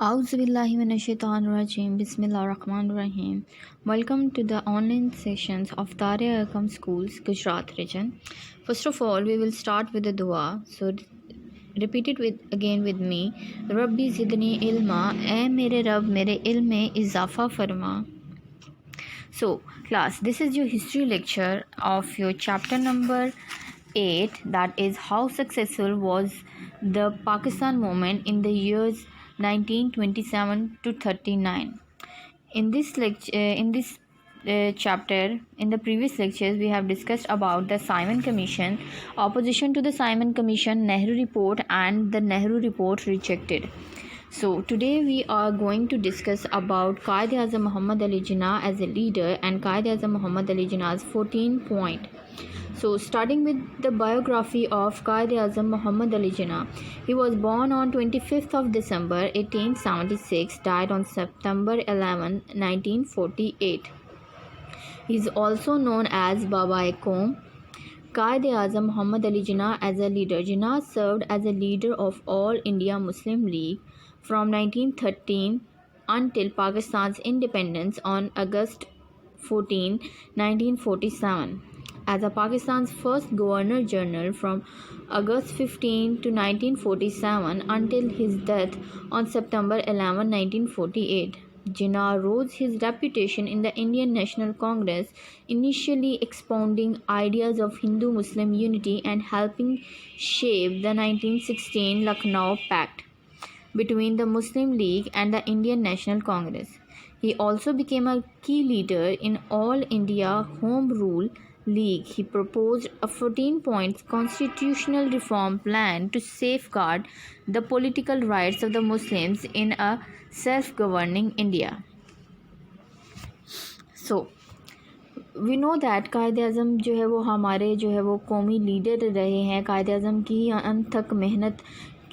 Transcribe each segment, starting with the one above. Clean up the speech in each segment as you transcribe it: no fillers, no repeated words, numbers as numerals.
Auzubillahiminash-shaytanir-rajim. Bismillahir-Rahmanir-Rahim. Welcome to the online sessions of Tariq Akam Schools, Gujarat region. First of all, we will start with the dua. So repeat it again with me. Rabbi zidni ilma, ए मेरे रब मेरे इल्म में इजाफा फरमा. So class, this is your history lecture of your chapter number 8, that is how successful was the Pakistan movement in the years 1927 to 39. In this chapter, in the previous lectures, we have discussed about the Simon Commission, opposition to the Simon Commission, Nehru Report, and the Nehru Report rejected. So today we are going to discuss about Quaid-e-Azam Muhammad Ali Jinnah as a leader and Quaid-e-Azam Muhammad Ali Jinnah's 14 point. So starting with the biography of Quaid-e-Azam Muhammad Ali Jinnah. He was born on 25th of December 1876, died on September 11, 1948. He is also known as Baba-e-Qaum. Quaid-e-Azam Muhammad Ali Jinnah as a leader. Jinnah served as a leader of All India Muslim League from 1913 until Pakistan's independence on August 14, 1947. As a Pakistan's first Governor-General from August 15 to 1947 until his death on September 11, 1948. Jinnah rose his reputation in the Indian National Congress, initially expounding ideas of Hindu-Muslim unity and helping shape the 1916 Lucknow Pact between the Muslim League and the Indian National Congress. He also became a key leader in All India Home Rule League. He proposed a 14-point constitutional reform plan to safeguard the political rights of the Muslims in a self-governing India. So we know that Quaid-e-Azam जो है वो हमारे जो है वो कौमी leader रहे हैं. कायद-ए-आज़म की अनथक मेहनत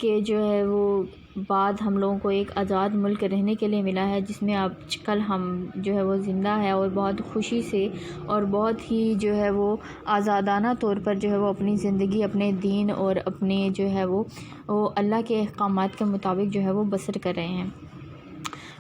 के जो है वो बाद हम लोगों को एक आज़ाद मुल्क रहने के लिए मिला है, जिसमें आजकल हम जो है वो ज़िंदा है और बहुत खुशी से और बहुत ही जो है वो आज़ादाना तौर पर जो है वो अपनी ज़िंदगी अपने दीन और अपने जो है वो अल्लाह के अहकामात के मुताबिक जो है वो बसर कर रहे हैं.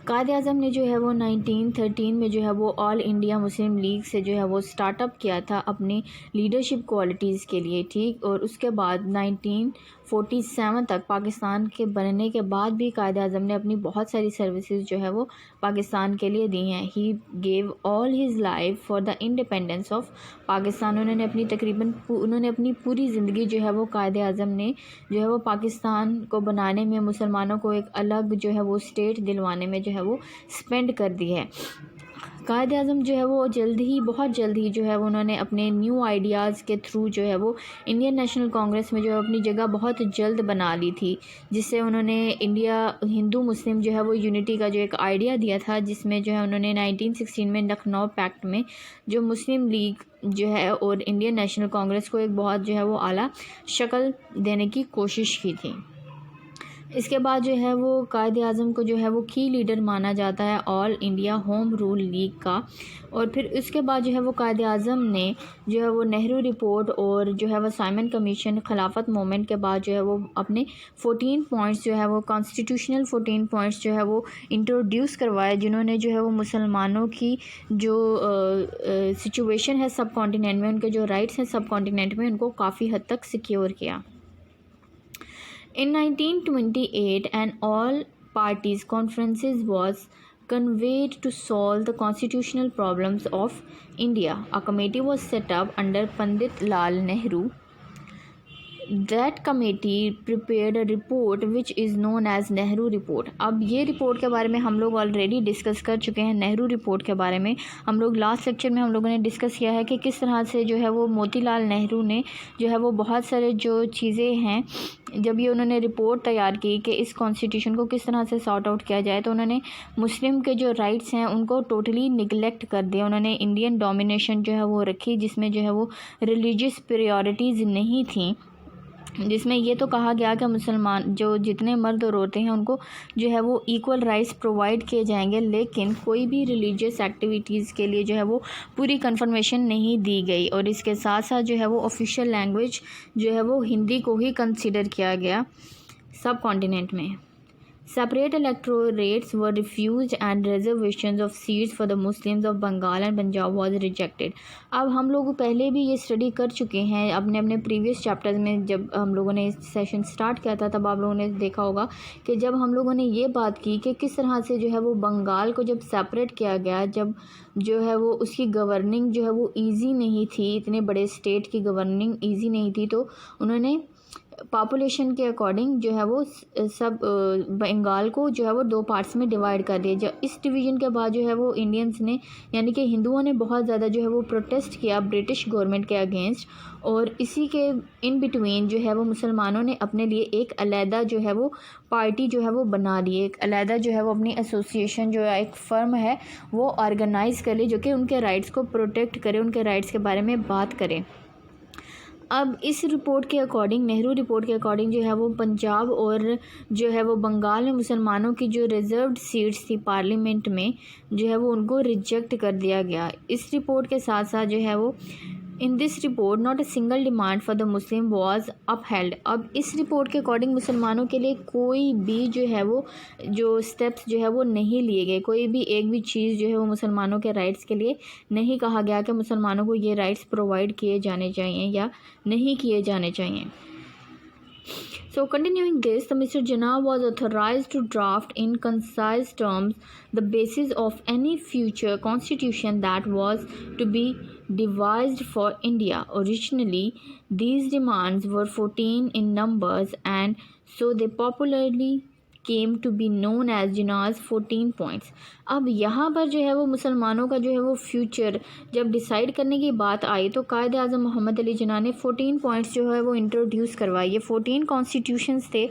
कायद-ए-आज़म ने जो है वो 1913 में जो है वो ऑल इंडिया मुस्लिम लीग से जो है वो स्टार्टअप किया था अपनी लीडरशिप क्वालिटीज़ के लिए, ठीक. और उसके बाद 1947 तक पाकिस्तान के बनने के बाद भी कायद-ए-आज़म ने अपनी बहुत सारी सर्विसेज जो है वो पाकिस्तान के लिए दी हैं. He gave all his life for the independence of Pakistan. उन्होंने अपनी पूरी ज़िंदगी जो है वो कायद-ए-आज़म ने जो है वो पाकिस्तान को बनाने में, मुसलमानों को एक अलग जो है वो स्टेट दिलवाने में जो है वो स्पेंड कर दी है. कायद-ए-आज़म जो है वो बहुत जल्द ही जो है वो उन्होंने अपने न्यू आइडियाज़ के थ्रू जो है वो इंडियन नेशनल कांग्रेस में जो है अपनी जगह बहुत जल्द बना ली थी, जिससे उन्होंने हिंदू मुस्लिम जो है वो यूनिटी का जो एक आइडिया दिया था, जिसमें जो है उन्होंने 1916 में लखनऊ पैक्ट में जो मुस्लिम लीग जो है और इंडियन नेशनल कांग्रेस को एक बहुत जो है वो आला शक्ल देने की कोशिश की थी. इसके बाद जो है वो कायद-ए-आज़म को जो है वो की लीडर माना जाता है all India home rule league का. और फिर उसके बाद जो है वो कायद-ए-आज़म ने जो है वो नेहरू रिपोर्ट और जो है वो साइमन कमीशन खिलाफत मूवमेंट के बाद जो है वो अपने 14 पॉइंट्स जो है वो कॉन्स्टिट्यूशनल 14 पॉइंट्स जो है वो इंट्रोड्यूस करवाए, जिन्होंने जो है वो मुसलमानों की जो सिचुएशन है सब कॉन्टिनेंट में, उनके जो राइट्स हैं सब कॉन्टिनेंट में, उनको काफ़ी हद तक सिक्योर किया. In 1928, an all-parties conference was convened to solve the constitutional problems of India. A committee was set up under Pandit Lal Nehru. That committee prepared a report which is known as Nehru report. अब ये report के बारे में हम लोग already discuss कर चुके हैं. नेहरू रिपोर्ट के बारे में हम लोग लास्ट लेक्चर में हम लोगों ने डिस्कस किया है कि किस तरह से जो है वो मोतीलाल नेहरू ने जो है वो बहुत सारे जो चीज़ें हैं, जब ये उन्होंने रिपोर्ट तैयार की कि इस कॉन्स्टिट्यूशन को किस तरह से सॉर्ट आउट किया जाए, तो उन्होंने मुस्लिम के जो राइट्स हैं उनको टोटली निगलेक्ट कर दिया. उन्होंने इंडियन डोमिनेशन जो है वो रखी, जिसमें जो है वो रिलीजियस प्रायोरिटीज़ नहीं थी, जिसमें ये तो कहा गया कि मुसलमान जो जितने मर्द और औरतें हैं उनको जो है वो इक्वल राइट्स प्रोवाइड किए जाएंगे, लेकिन कोई भी रिलीजियस एक्टिविटीज़ के लिए जो है वो पूरी कंफर्मेशन नहीं दी गई. और इसके साथ साथ जो है वो ऑफिशियल लैंग्वेज जो है वो हिंदी को ही कंसिडर किया गया सब कॉन्टिनेंट में. Separate electorates were refused and reservations of seats for the Muslims of Bengal and Punjab was rejected. अब हम लोग पहले भी ये स्टडी कर चुके हैं अपने अपने प्रीवियस चैप्टर्स में। जब हम लोगों ने सेशन स्टार्ट किया था तब आप लोगों ने देखा होगा कि जब हम लोगों ने ये बात की कि किस तरह से जो है वो बंगाल को जब सेपरेट किया गया, जब जो है वो उसकी गवर्निंग जो है वो ईजी नहीं थी, इतने बड़े स्टेट की गवर्निंग ईजी नहीं थी, तो उन्होंने पॉपुलेशन के अकॉर्डिंग जो है वो सब बंगाल को जो है वो दो पार्ट्स में डिवाइड कर दिया। जब इस डिवीज़न के बाद जो है वो इंडियंस ने यानी कि हिंदुओं ने बहुत ज़्यादा जो है वो प्रोटेस्ट किया ब्रिटिश गवर्नमेंट के अगेंस्ट, और इसी के इन बिटवीन जो है वो मुसलमानों ने अपने लिए एक अलहदा जो है वो पार्टी जो है वो बना ली, एक अलहदा जो है वो अपनी एसोसिएशन जो है एक फर्म है वो ऑर्गेनाइज़ कर ली जो कि उनके राइट्स को प्रोटेक्ट करे, उनके राइट्स के बारे में बात करे। अब इस रिपोर्ट के अकॉर्डिंग, नेहरू रिपोर्ट के अकॉर्डिंग जो है वो पंजाब और जो है वो बंगाल में मुसलमानों की जो रिज़र्व्ड सीट्स थी पार्लियामेंट में जो है वो उनको रिजेक्ट कर दिया गया। इस रिपोर्ट के साथ साथ जो है वो in this report not a single demand for the Muslim was upheld. अब इस रिपोर्ट के अकॉर्डिंग मुसलमानों के लिए कोई भी जो है वो जो स्टेप्स जो है वो नहीं लिए गए, कोई भी एक भी चीज़ जो है वो मुसलमानों के राइट्स के लिए नहीं कहा गया कि मुसलमानों को ये राइट्स प्रोवाइड किए जाने चाहिए या नहीं किए जाने चाहिए। So continuing this, the Mr. Jinnah was authorized to draft in concise terms the basis of any future constitution that was to be devised for India. Originally, these demands were 14 in numbers, and so they popularly came to be known as Jinnah's 14 points. अब यहाँ पर जो है वो मुसलमानों का जो है वो फ्यूचर जब डिसाइड करने की बात आई तो कायद आज़म मोहम्मद अली जिन्ना ने 14 पॉइंट्स जो है वो इंट्रोड्यूस करवाए। ये 14 कॉन्स्टिट्यूशंस थे।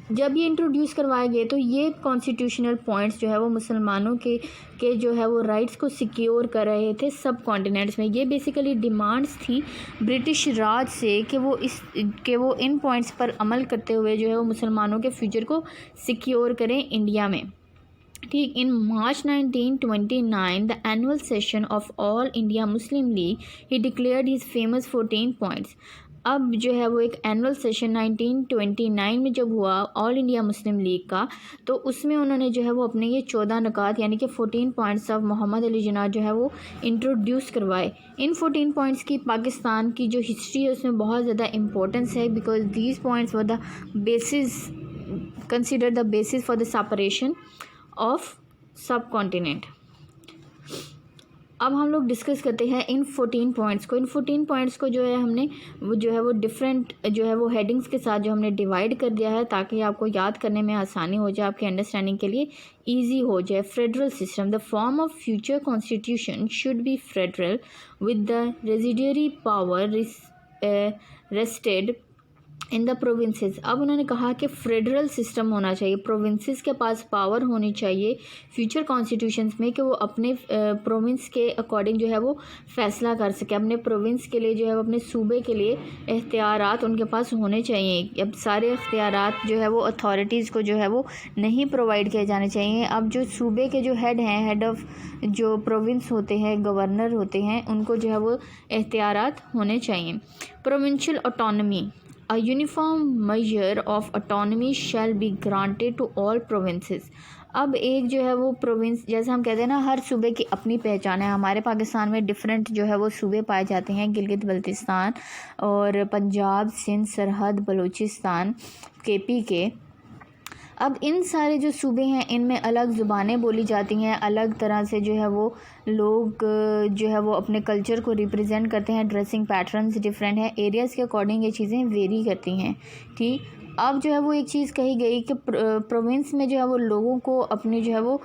जब ये इंट्रोड्यूस करवाए गए तो ये कॉन्स्टिट्यूशनल पॉइंट्स जो है वो मुसलमानों के जो है वो राइट्स को सिक्योर कर रहे थे सब कॉन्टिनेंट्स में। ये बेसिकली डिमांड्स थी ब्रिटिश राज से कि वो इन पॉइंट्स पर अमल करते हुए जो है वो मुसलमानों के फ्यूचर को सिक्योर करें इंडिया में। ठीक, इन मार्च 1929 the annual session of all India Muslim league he declared his famous 14 points. अब जो है वो एक एनुअल सेशन 1929 में जब हुआ ऑल इंडिया मुस्लिम लीग का, तो उसमें उन्होंने जो है वो अपने ये 14 नुकात यानी कि 14 पॉइंट्स ऑफ मोहम्मद अली जिन्ना जो है वो इंट्रोड्यूस करवाए। इन 14 पॉइंट्स की पाकिस्तान की जो हिस्ट्री है उसमें बहुत ज़्यादा इंपॉर्टेंस है, because these points were the basis consider the basis for the separation of सब कॉन्टिनेंट। अब हम लोग डिस्कस करते हैं इन 14 पॉइंट्स को। इन 14 पॉइंट्स को जो है हमने वो जो है वो डिफरेंट जो है वो हेडिंग्स के साथ जो हमने डिवाइड कर दिया है ताकि आपको याद करने में आसानी हो जाए, आपके अंडरस्टैंडिंग के लिए इजी हो जाए। Federal system, the form of future constitution should be federal with the residuary power rested in the provinces. अब उन्होंने कहा कि फेडरल सिस्टम होना चाहिए, प्रोविंसेस के पास पावर होनी चाहिए फ्यूचर कॉन्स्टिट्यूशंस में कि वो अपने प्रोविंस के अकॉर्डिंग जो है वो फैसला कर सके, अपने प्रोविंस के लिए जो है वो अपने सूबे के लिए इख्तियारात उनके पास होने चाहिए। अब सारे इख्तियारात जो है वो अथॉरिटीज़ को जो है वो नहीं प्रोवाइड किए जाने चाहिए। अब जो सूबे के जो हेड हैं, हेड ऑफ जो प्रोविंस होते हैं, गवर्नर होते हैं, उनको जो है वो इख्तियारात होने चाहिए। Provincial autonomy, A uniform measure of autonomy shall be granted to all provinces. अब एक जो है वो प्रोविंस, जैसे हम कहते हैं ना हर सूबे की अपनी पहचान है, हमारे पाकिस्तान में डिफरेंट जो है वो सूबे पाए जाते हैं, गिलगित बल्तिस्तान और पंजाब, सिंध, सरहद, बलूचिस्तान, केपी के। अब इन सारे जो सूबे हैं इनमें अलग ज़ुबानें बोली जाती हैं, अलग तरह से जो है वो लोग जो है वो अपने कल्चर को रिप्रेजेंट करते हैं, ड्रेसिंग पैटर्न्स डिफरेंट है, एरियाज़ के अकॉर्डिंग ये चीज़ें वेरी करती हैं। ठीक, अब जो है वो एक चीज़ कही गई कि प्रोविंस में जो है वो लोगों को अपनी जो है वो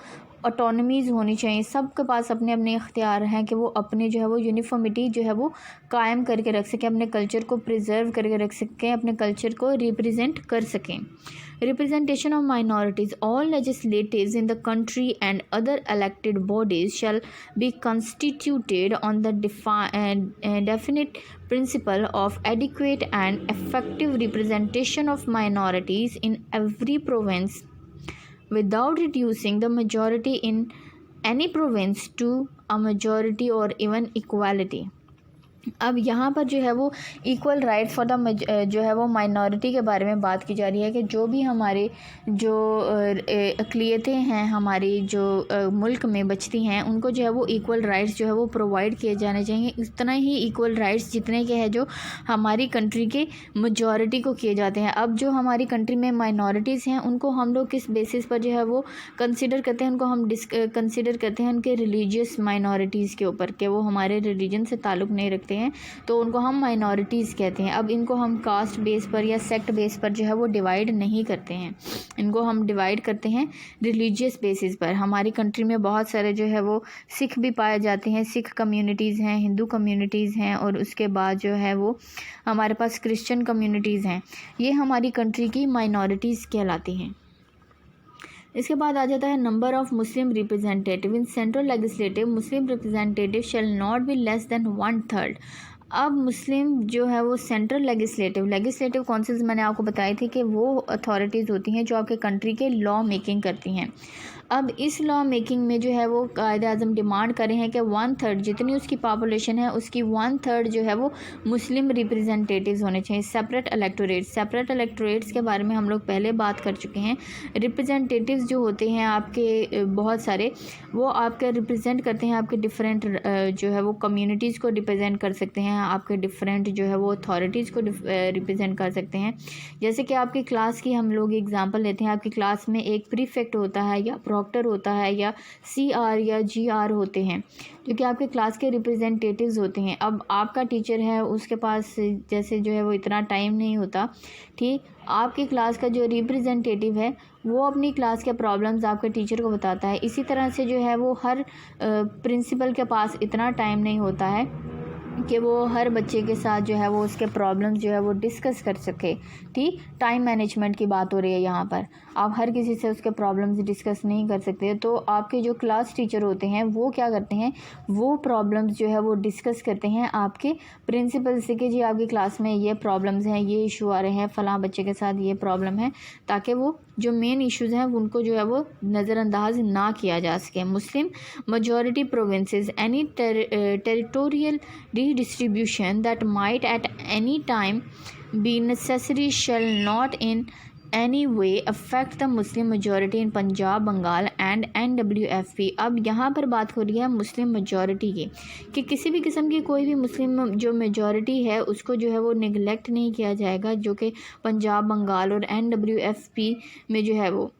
ऑटोनमीज़ होनी चाहिए, सबके पास अपने अपने इख्तियार हैं कि वो अपने जो है वो यूनिफॉर्मिटी जो है वो कायम करके रख सकें, अपने कल्चर को प्रिजर्व करके रख सकें, अपने कल्चर को रिप्रेजेंट कर सकें। Representation of minorities, all legislatures in the country and other elected bodies shall be constituted on the definite principle of adequate and effective representation of minorities in every province without reducing the majority in any province to a majority or even equality. अब यहाँ पर जो है वो equal right for the जो है वो minority के बारे में बात की जा रही है कि जो भी हमारे जो अक़लियतें हैं हमारी जो मुल्क में बचती हैं उनको जो है वो इक्वल राइट्स जो है वो प्रोवाइड किए जाने चाहिए। इतना ही इक्वल राइट्स जितने के हैं जो हमारी कंट्री के मेजॉरिटी को किए जाते हैं। अब जो हमारी कंट्री में माइनॉरिटीज़ हैं उनको हम लोग किस बेसिस पर जो है वो कंसिडर करते हैं, उनको हम कंसिडर करते हैं उनके रिलीजियस माइनॉरिटीज़ के ऊपर कि वो हमारे रिलीजन से ताल्लुक़ नहीं रखते हैं, तो उनको हम माइनॉरिटीज़ कहते हैं। अब इनको हम कास्ट बेस पर या सेक्ट बेस पर जो है वो डिवाइड नहीं करते हैं, इनको हम डिवाइड करते हैं रिलीजियस बेसिस पर। हमारी कंट्री में बहुत सारे जो है वो सिख भी पाए जाते हैं, सिख कम्युनिटीज़ हैं, हिंदू कम्युनिटीज़ हैं और उसके बाद जो है वो हमारे पास क्रिश्चियन कम्युनिटीज़ हैं। ये हमारी कंट्री की माइनॉरिटीज़ कहलाती हैं। इसके बाद आ जाता है number of Muslim representative in central legislative. Muslim representative shall not be less than 1/3। अब मुस्लिम जो है वो सेंट्रल लेजिस्लेटिव काउंसिल्स मैंने आपको बताई थी कि वो अथॉरिटीज़ होती हैं जो आपके कंट्री के लॉ मेकिंग करती हैं। अब इस लॉ मेकिंग में जो है वो कायदे आज़म डिमांड कर रहे हैं कि 1/3 जितनी उसकी पॉपुलेशन है उसकी 1/3 जो है वो मुस्लिम रिप्रेजेंटेटिव्स होने चाहिए। सेपरेट इलेक्टोरेट्स के बारे में हम लोग पहले बात कर चुके हैं। रिप्रेजेंटेटिव्स जो होते हैं आपके बहुत सारे, वो आपके रिप्रेजेंट करते हैं आपके डिफरेंट जो है वो कम्युनिटीज़ को रिप्रेजेंट कर सकते हैं, आपके डिफरेंट जो है वो अथॉरिटीज़ को रिप्रेजेंट कर सकते हैं। जैसे कि आपकी क्लास की हम लोग एग्जांपल लेते हैं, आपकी क्लास में एक प्रीफेक्ट होता है या प्रॉक्टर होता है या CR या GR होते हैं जो कि आपके क्लास के रिप्रेजेंटेटिव्स होते हैं। अब आपका टीचर है उसके पास जैसे जो है वो इतना टाइम नहीं होता, ठीक, आपकी क्लास का जो रिप्रेजेंटेटिव है वो अपनी क्लास के प्रॉब्लम्स आपके टीचर को बताता है। इसी तरह से जो है वो हर प्रिंसिपल के पास इतना टाइम नहीं होता है कि वो हर बच्चे के साथ जो है वो उसके प्रॉब्लम्स जो है वो डिस्कस कर सके। ठीक, टाइम मैनेजमेंट की बात हो रही है यहाँ पर। आप हर किसी से उसके प्रॉब्लम्स डिस्कस नहीं कर सकते, तो आपके जो क्लास टीचर होते हैं वो क्या करते हैं, वो प्रॉब्लम्स जो है वो डिस्कस करते हैं आपके प्रिंसिपल से कि जी आपकी क्लास में ये प्रॉब्लम्स हैं, ये इशू आ रहे हैं, फ़लाँ बच्चे के साथ ये प्रॉब्लम है, ताकि वो जो मेन इश्यूज़ हैं उनको जो है वो नज़रअंदाज ना किया जा सके। मुस्लिम majority provinces any territorial redistribution that might at any time be necessary shall not in any way affect the Muslim majority in Punjab, Bengal and NWFP। अब यहाँ पर बात हो रही है मुस्लिम मेजॉरिटी की कि किसी भी किस्म की कोई भी मुस्लिम जो मेजॉरिटी है उसको जो है वो निगलेक्ट नहीं किया जाएगा, जो कि पंजाब, बंगाल और NWFP में जो है वो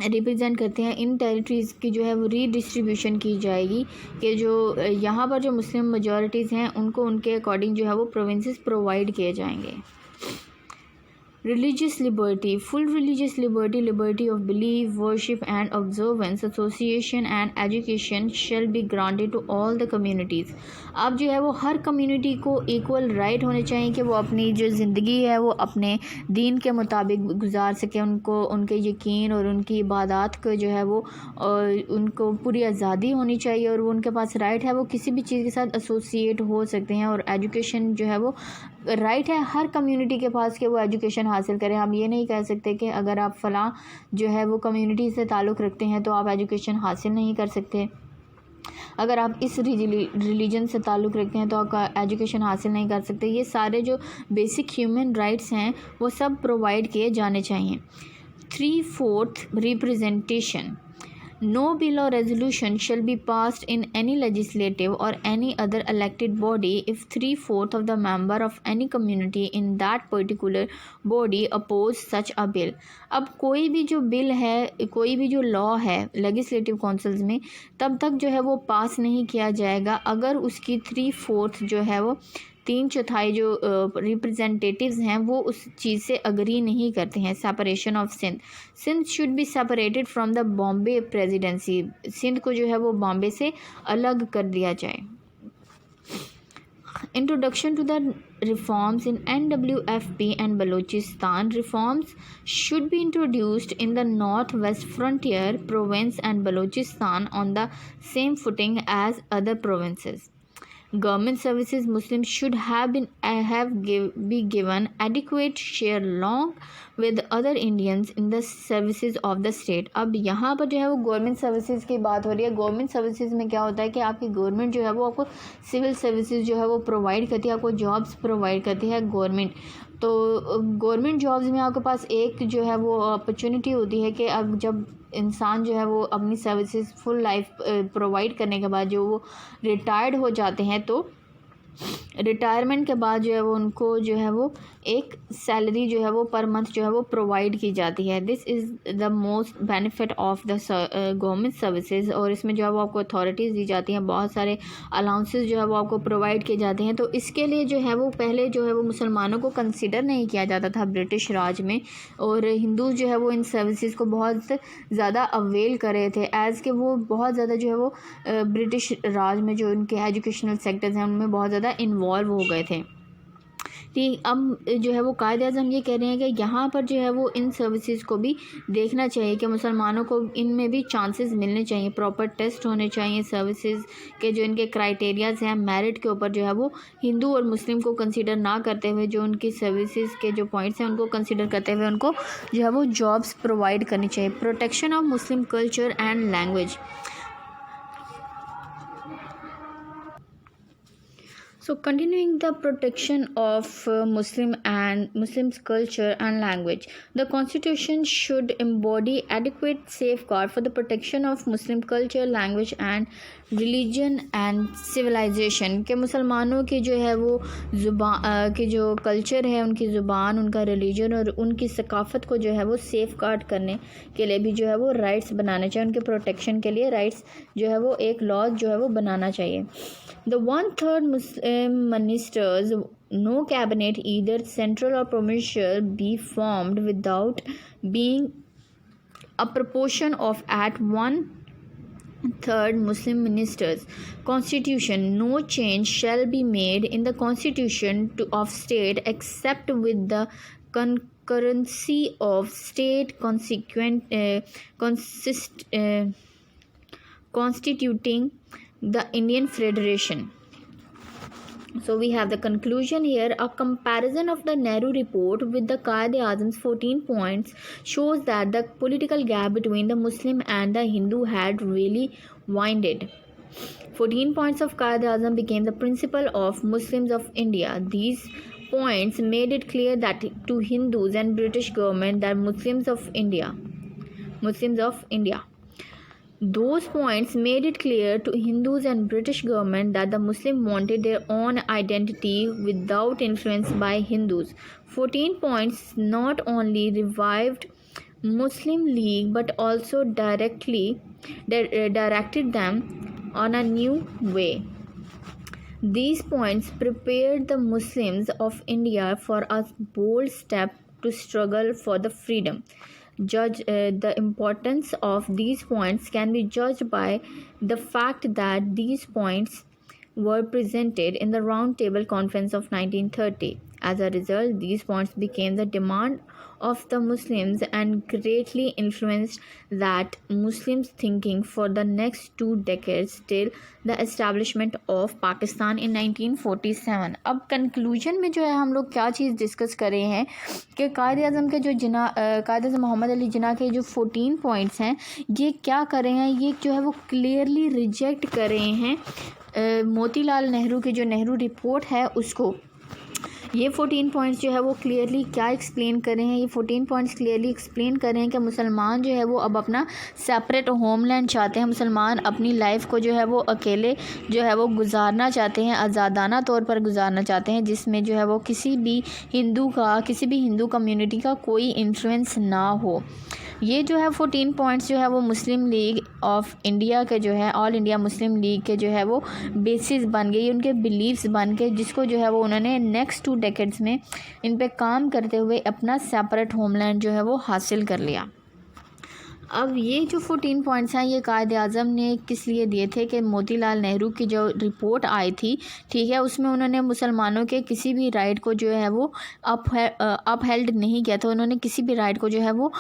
रिप्रेजेंट करते हैं। इन टेरिटरीज़ की जो है वो रीडिस्ट्रीब्यूशन की जाएगी कि जो यहाँ पर जो मुस्लिम मेजॉरिटीज़ हैं उनको उनके अकॉर्डिंग जो है वो प्रोविंसेस प्रोवाइड किए जाएंगे। Religious liberty, full religious liberty, liberty of belief, worship and observance, association and education shall be granted to all the communities। अब जो है वो हर कम्युनिटी को इक्वल राइट होने चाहिए कि वो अपनी जो ज़िंदगी है वो अपने दीन के मुताबिक गुजार सकें, उनको उनके यकीन और उनकी इबादत को जो है वो उनको पूरी आज़ादी होनी चाहिए और वो उनके पास राइट है वो किसी भी चीज़ के साथ एसोसिएट हो सकते हैं। और एजुकेशन जो है वो राइट है हर कम्युनिटी के पास कि वो एजुकेशन हासिल करें। हम ये नहीं कह सकते कि अगर आप फ़लाँ जो है वो कम्युनिटी से ताल्लुक़ रखते हैं तो आप एजुकेशन हासिल नहीं कर सकते, अगर आप इस रिलीजन से ताल्लुक़ रखते हैं तो आप एजुकेशन हासिल नहीं कर सकते। ये सारे जो बेसिक ह्यूमन राइट्स हैं वो सब प्रोवाइड किए जाने चाहिए। 3/4 representation. No bill or resolution shall be passed in any legislative or any other elected body if 3/4 of the member of any community in that particular body oppose such a bill। अब कोई भी जो bill है, कोई भी जो law है legislative councils में तब तक जो है वो पास नहीं किया जाएगा अगर उसकी 3/4 जो है वो 3/4 जो रिप्रेजेंटेटिव्स हैं वो उस चीज़ से अग्री नहीं करते हैं। Separation of Sindh should be separated from the Bombay presidency. Sindh को जो है वो बॉम्बे से अलग कर दिया जाए। Introduction to the reforms in NWFP and Balochistan। Reforms should be introduced in the Northwest Frontier Province and Balochistan on the same footing as other provinces। government services, Muslims should have be given adequate share along with other Indians in the services of the state. अब यहाँ पर जो है वो government services की बात हो रही है। गवर्नमेंट सर्विसेज में क्या होता है कि आपकी गवर्नमेंट जो है वो आपको सिविल सर्विसेज जो है वो प्रोवाइड करती है, आपको जॉब्स प्रोवाइड करती है गवर्नमेंट। तो गवर्नमेंट जॉब्स में आपके पास एक जो है वो अपॉर्चुनिटी होती है कि अब जब इंसान जो है वो अपनी सर्विसेज फुल लाइफ प्रोवाइड करने के बाद जो वो रिटायर्ड हो जाते हैं, तो रिटायरमेंट के बाद जो है वो उनको जो है वो एक सैलरी जो है वो पर मंथ जो है वो प्रोवाइड की जाती है। This is the most benefit of the government services. और इसमें जो है वो आपको अथॉरिटीज़ दी जाती हैं, बहुत सारे अलाउंसेस जो है वो आपको प्रोवाइड किए जाते हैं। तो इसके लिए जो है वो पहले जो है वो मुसलमानों को कंसिडर नहीं किया जाता था ब्रिटिश राज में, और हिंदू जो है वो इन सर्विसेज को बहुत ज़्यादा अवेल कर रहे थे, एज़ के वो बहुत ज़्यादा जो है वो ब्रिटिश राज में जो उनके एजुकेशनल सेक्टर्स हैं उनमें बहुत ज़्यादा इन्वॉल्व हो गए थे। ठीक, अब जो है वो कायदे आज़म ये कह रहे हैं कि यहाँ पर जो है वो इन सर्विसेज को भी देखना चाहिए कि मुसलमानों को इनमें भी चांसेस मिलने चाहिए, प्रॉपर टेस्ट होने चाहिए सर्विसेज के, जो इनके क्राइटेरियाज़ हैं मेरिट के ऊपर जो है वो हिंदू और मुस्लिम को कंसीडर ना करते हुए, जो उनकी सर्विसेज के जो पॉइंट्स हैं उनको कंसीडर करते हुए उनको जो है वो जॉब्स प्रोवाइड करनी चाहिए। Protection of Muslim culture and language. So continuing the protection of Muslims culture and language, the constitution should embody adequate safeguard for the protection of Muslim culture, language and religion and civilization। के मुसलमानों की जो है वो ज़ुबान के जो culture है, उनकी ज़ुबान, उनका रिलीजन और उनकी सकाफ़त को जो है वो सेफ़ गार्ड करने के लिए भी जो है वो राइट्स बनाने चाहिए, उनके प्रोटेक्शन के लिए राइट्स जो है वो एक लॉ जो है वो बनाना चाहिए। The 1/3 Muslim ministers, no cabinet either central or provincial be formed without being a proportion of at 1/3 Muslim ministers. Constitution, no change shall be made in the constitution of state except with the concurrency of state constituting the Indian Federation. So we have the conclusion here. A comparison of the Nehru report with the Quaid-e-Azam's 14 points shows that the political gap between the Muslim and the Hindu had really widened. 14 points of Quaid-e-Azam became the principle of Muslims of India. These points made it clear that to Hindus and British government that Muslims of India. Those points made it clear to Hindus and British government that the Muslim wanted their own identity without influence by Hindus. 14 points not only revived Muslim League but also directed them on a new way. These points prepared the Muslims of India for a bold step to struggle for the freedom. The importance of these points can be judged by the fact that these points were presented in the Round Table Conference of 1930. As a result, these points became the demand of the Muslims and greatly influenced that Muslims' thinking for the next 2 decades till the establishment of Pakistan in 1947. अब conclusion में जो है हम लोग क्या चीज़ discuss कर रहे हैं कि कायद आज़म के जो कायद आज़म मोहम्मद अली जिन्ना के जो 14 पॉइंट्स हैं, ये क्या कर रहे हैं, ये जो है वो क्लियरली रिजेक्ट कर रहे हैं मोतीलाल नेहरू की जो नेहरू रिपोर्ट है उसको। ये 14 पॉइंट्स जो है वो क्लियरली क्या एक्सप्लेन कर रहे हैं, ये 14 पॉइंट्स क्लियरली एक्सप्लेन कर रहे हैं कि मुसलमान जो है वो अब अपना सेपरेट होमलैंड चाहते हैं, मुसलमान अपनी लाइफ को जो है वो अकेले जो है वो गुजारना चाहते हैं, आज़ादाना तौर पर गुजारना चाहते हैं, जिसमें जो है वो किसी भी हिंदू कम्युनिटी का कोई इन्फ्लुएंस ना हो। ये जो है 14 पॉइंट्स जो है वो मुस्लिम लीग ऑफ इंडिया के जो है ऑल इंडिया मुस्लिम लीग के जो है वो बेसिस बन गई, उनके बिलीव्स बन गए, जिसको जो है वो उन्होंने नेक्स्ट 2 डेकेड्स में इन पे काम करते हुए अपना सेपरेट होमलैंड जो है वो हासिल कर लिया। अब ये जो 14 पॉइंट्स हैं ये कायद आज़म ने किस लिए दिए थे कि मोतीलाल नेहरू की जो रिपोर्ट आई थी, ठीक है, उसमें उन्होंने मुसलमानों के किसी भी राइट को जो है वो अपहेल्ड नहीं किया था। उन्होंने किसी भी राइट को जो है वो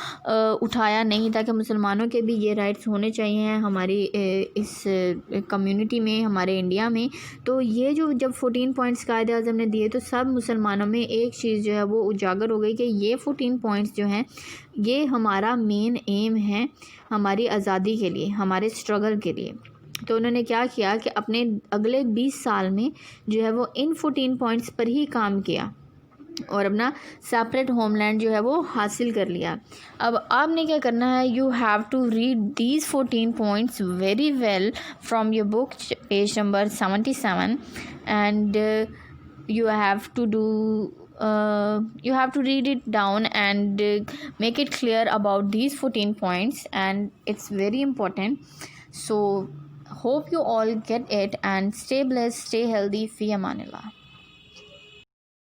उठाया नहीं था कि मुसलमानों के भी ये राइट्स होने चाहिए हमारी इस कम्युनिटी में, हमारे इंडिया में। तो ये जो जब 14 पॉइंट्स कायद आज़म ने दिए तो सब मुसलमानों में एक चीज़ जो है वो उजागर हो गई कि ये 14 पॉइंट्स जो हैं ये हमारा मेन एम है हमारी आज़ादी के लिए, हमारे स्ट्रगल के लिए। तो उन्होंने क्या किया कि अपने अगले 20 साल में जो है वो इन 14 पॉइंट्स पर ही काम किया और अपना सेपरेट होमलैंड जो है वो हासिल कर लिया। अब आपने क्या करना है, you have to read these 14 points very well from your book page number 77 and you have to do you have to read it down and make it clear about these 14 points, and it's very important. So hope you all get it and stay blessed, stay healthy. Fi amanillah.